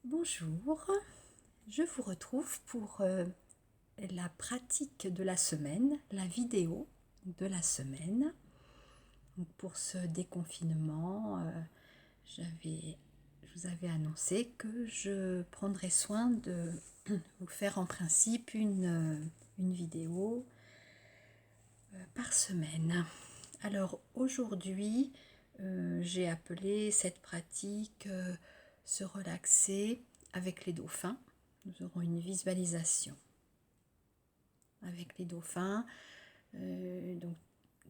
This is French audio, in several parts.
Bonjour, je vous retrouve pour la pratique de la semaine, la vidéo de la semaine. Donc pour ce déconfinement, je vous avais annoncé que je prendrais soin de vous faire en principe une vidéo par semaine. Alors aujourd'hui, j'ai appelé cette pratique se relaxer avec les dauphins. Nous aurons une visualisation avec les dauphins. Donc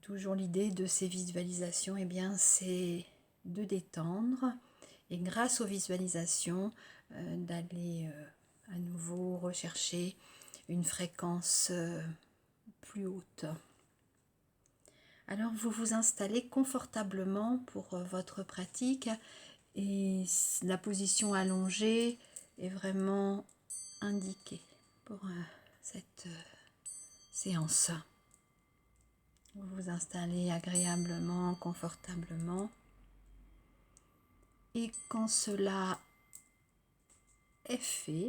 toujours l'idée de ces visualisations, c'est de détendre et grâce aux visualisations d'aller à nouveau rechercher une fréquence plus haute. Alors vous vous installez confortablement pour votre pratique et la position allongée est vraiment indiquée pour cette séance. Vous vous installez agréablement, confortablement et quand cela est fait,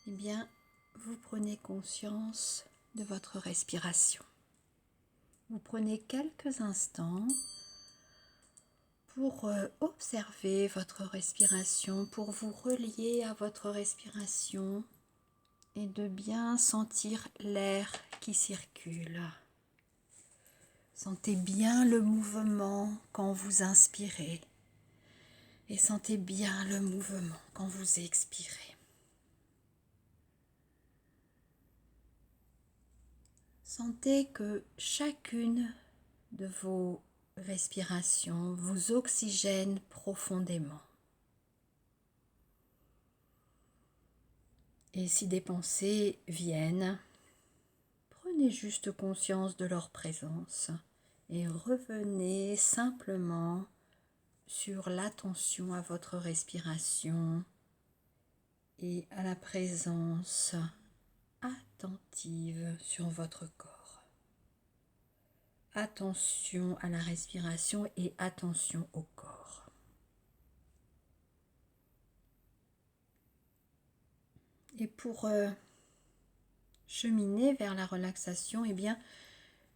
vous prenez conscience de votre respiration. Vous prenez quelques instants pour observer votre respiration, pour vous relier à votre respiration et de bien sentir l'air qui circule. Sentez bien le mouvement quand vous inspirez et sentez bien le mouvement quand vous expirez. Sentez que chacune de vos respirations vous oxygène profondément. Et si des pensées viennent, prenez juste conscience de leur présence et revenez simplement sur l'attention à votre respiration et à la présence attentive sur votre corps. Attention à la respiration et attention au corps. Et pour cheminer vers la relaxation,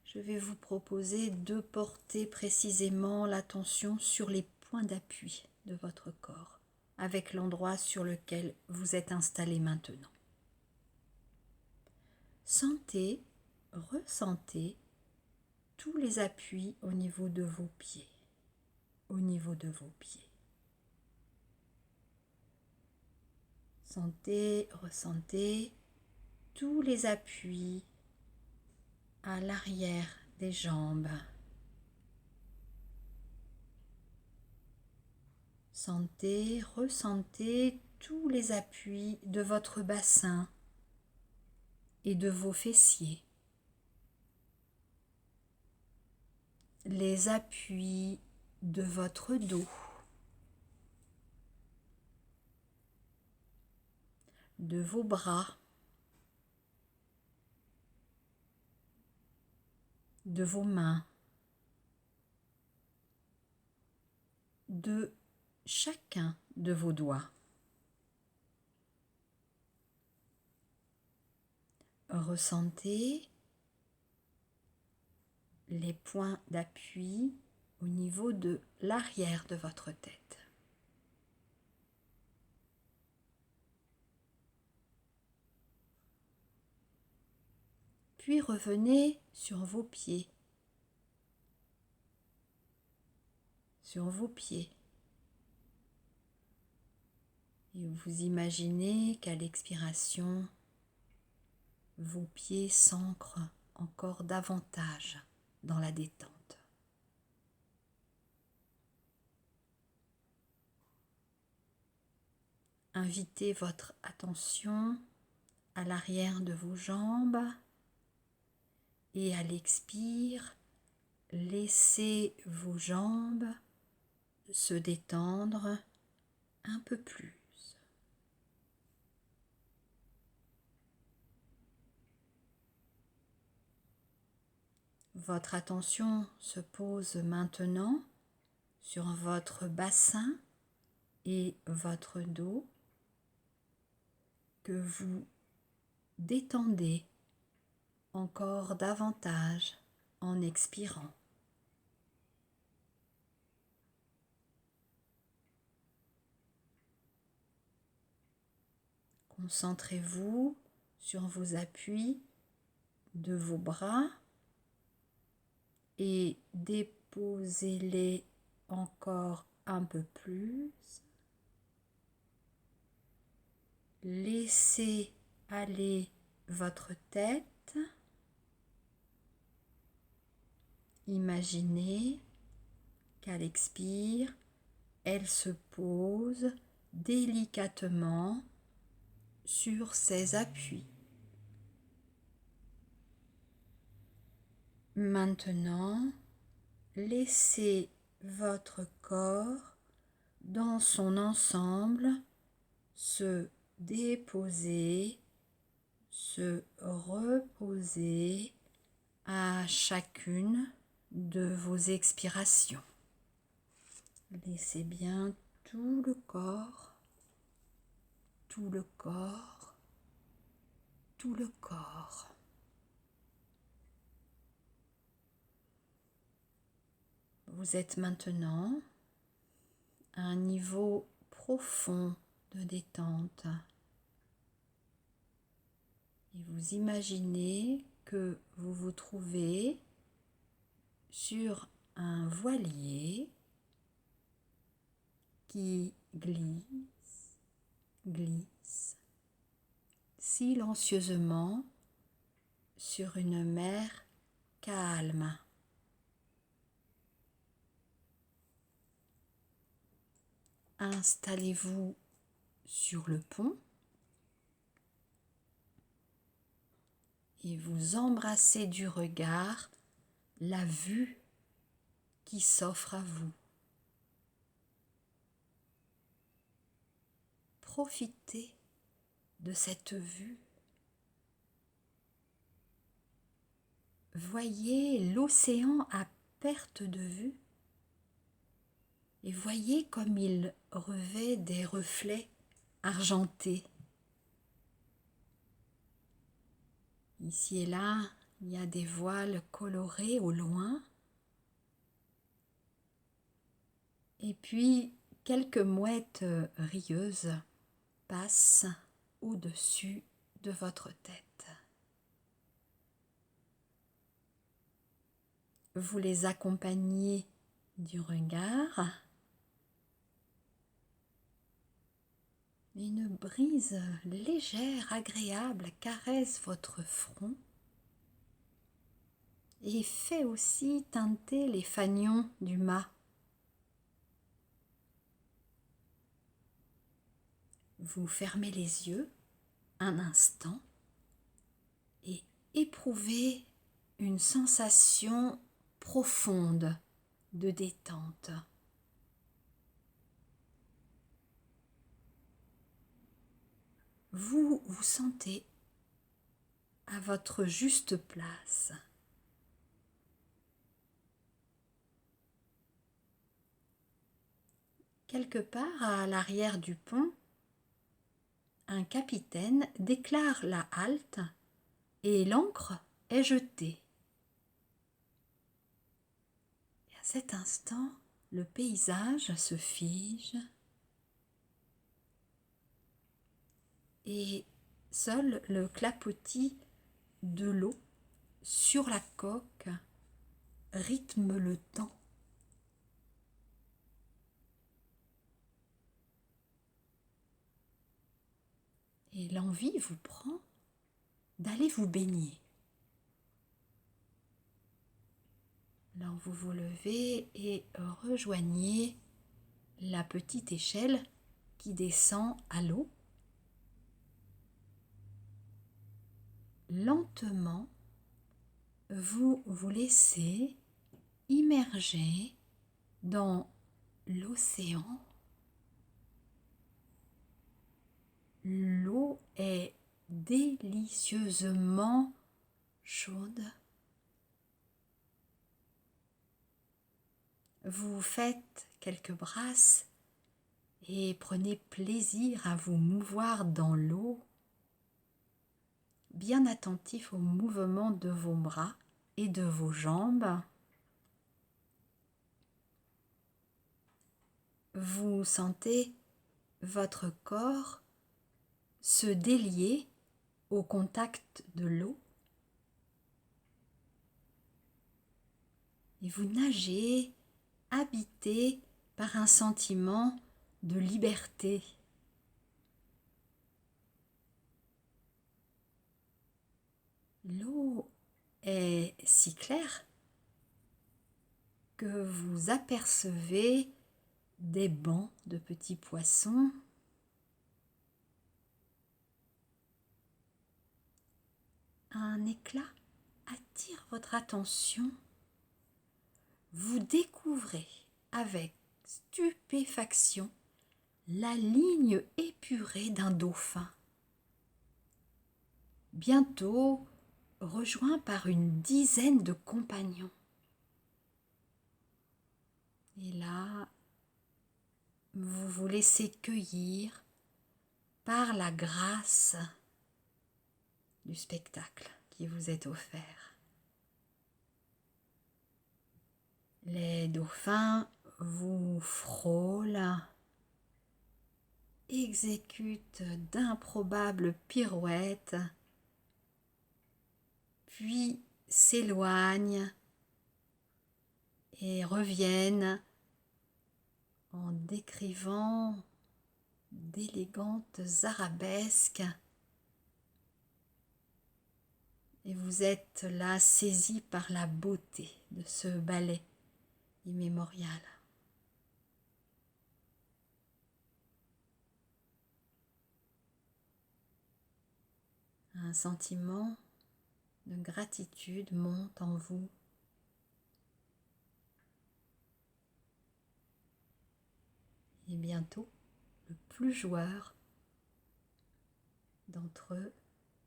je vais vous proposer de porter précisément l'attention sur les points d'appui de votre corps, avec l'endroit sur lequel vous êtes installé maintenant. Sentez, ressentez tous les appuis au niveau de vos pieds, au niveau de vos pieds. Sentez, ressentez tous les appuis à l'arrière des jambes. Sentez, ressentez tous les appuis de votre bassin et de vos fessiers. Les appuis de votre dos. De vos bras. De vos mains. De chacun de vos doigts. Ressentez les points d'appui au niveau de l'arrière de votre tête. Puis revenez sur vos pieds. Sur vos pieds. Et vous imaginez qu'à l'expiration, vos pieds s'ancrent encore davantage dans la détente. Invitez votre attention à l'arrière de vos jambes et à l'expire, laissez vos jambes se détendre un peu plus. Votre attention se pose maintenant sur votre bassin et votre dos que vous détendez encore davantage en expirant. Concentrez-vous sur vos appuis de vos bras et déposez-les encore un peu plus. Laissez aller votre tête. Imaginez qu'à l'expire, elle se pose délicatement sur ses appuis. Maintenant, laissez votre corps dans son ensemble se déposer, se reposer à chacune de vos expirations. Laissez bien tout le corps, tout le corps, tout le corps. Vous êtes maintenant à un niveau profond de détente et vous imaginez que vous vous trouvez sur un voilier qui glisse, glisse silencieusement sur une mer calme. Installez-vous sur le pont et vous embrassez du regard la vue qui s'offre à vous. Profitez de cette vue. Voyez l'océan à perte de vue et voyez comme il revêt des reflets argentés. Ici et là, il y a des voiles colorées au loin. Et puis, quelques mouettes rieuses passent au-dessus de votre tête. Vous les accompagnez du regard. Une brise légère, agréable caresse votre front et fait aussi teinter les fanions du mât. Vous fermez les yeux un instant et éprouvez une sensation profonde de détente. Vous vous sentez à votre juste place. Quelque part à l'arrière du pont, un capitaine déclare la halte et l'ancre est jetée. Et à cet instant, le paysage se fige et seul le clapotis de l'eau sur la coque rythme le temps. Et l'envie vous prend d'aller vous baigner. Alors vous vous levez et rejoignez la petite échelle qui descend à l'eau. Lentement, vous vous laissez immerger dans l'océan. L'eau est délicieusement chaude. Vous faites quelques brasses et prenez plaisir à vous mouvoir dans l'eau bien attentif au mouvement de vos bras et de vos jambes. Vous sentez votre corps se délier au contact de l'eau et vous nagez habité par un sentiment de liberté. L'eau est si claire que vous apercevez des bancs de petits poissons. Un éclat attire votre attention. Vous découvrez avec stupéfaction la ligne épurée d'un dauphin. Bientôt rejoint par une dizaine de compagnons. Et là, vous vous laissez cueillir par la grâce du spectacle qui vous est offert. Les dauphins vous frôlent, exécutent d'improbables pirouettes, puis s'éloignent et reviennent en décrivant d'élégantes arabesques. Et vous êtes là saisi par la beauté de ce ballet immémorial. Un sentiment de gratitude monte en vous. Et bientôt, le plus joueur d'entre eux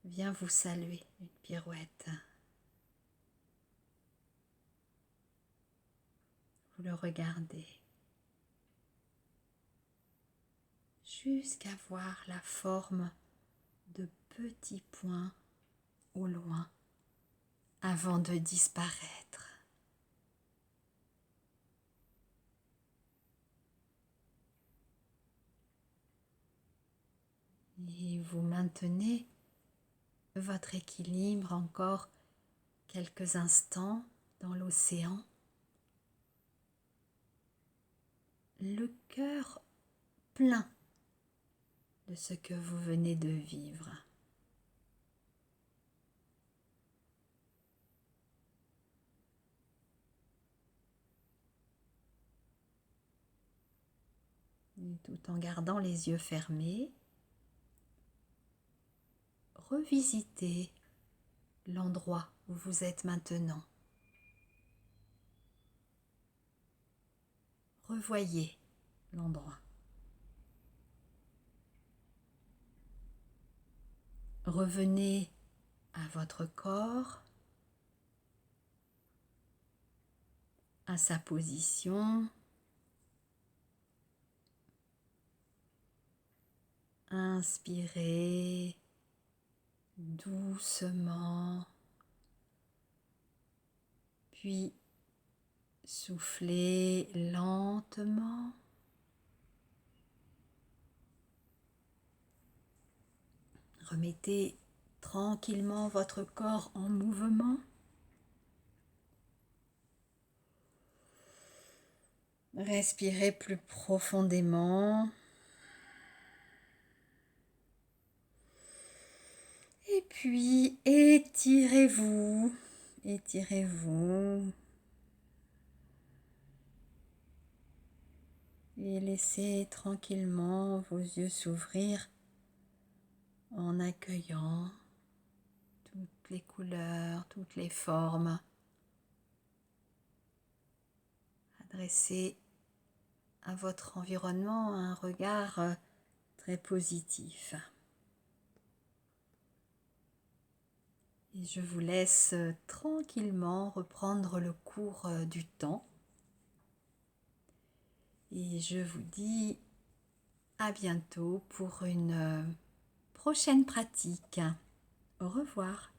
vient vous saluer, une pirouette. Vous le regardez jusqu'à voir la forme de petits points au loin avant de disparaître. Et vous maintenez votre équilibre encore quelques instants dans l'océan. Le cœur plein de ce que vous venez de vivre. Et tout en gardant les yeux fermés, revisitez l'endroit où vous êtes maintenant. Revoyez l'endroit. Revenez à votre corps, à sa position. Inspirez doucement, puis soufflez lentement. Remettez tranquillement votre corps en mouvement. Respirez plus profondément. Et puis étirez-vous, étirez-vous. Et laissez tranquillement vos yeux s'ouvrir en accueillant toutes les couleurs, toutes les formes. Adressez à votre environnement un regard très positif. Et je vous laisse tranquillement reprendre le cours du temps. Et je vous dis à bientôt pour une prochaine pratique. Au revoir.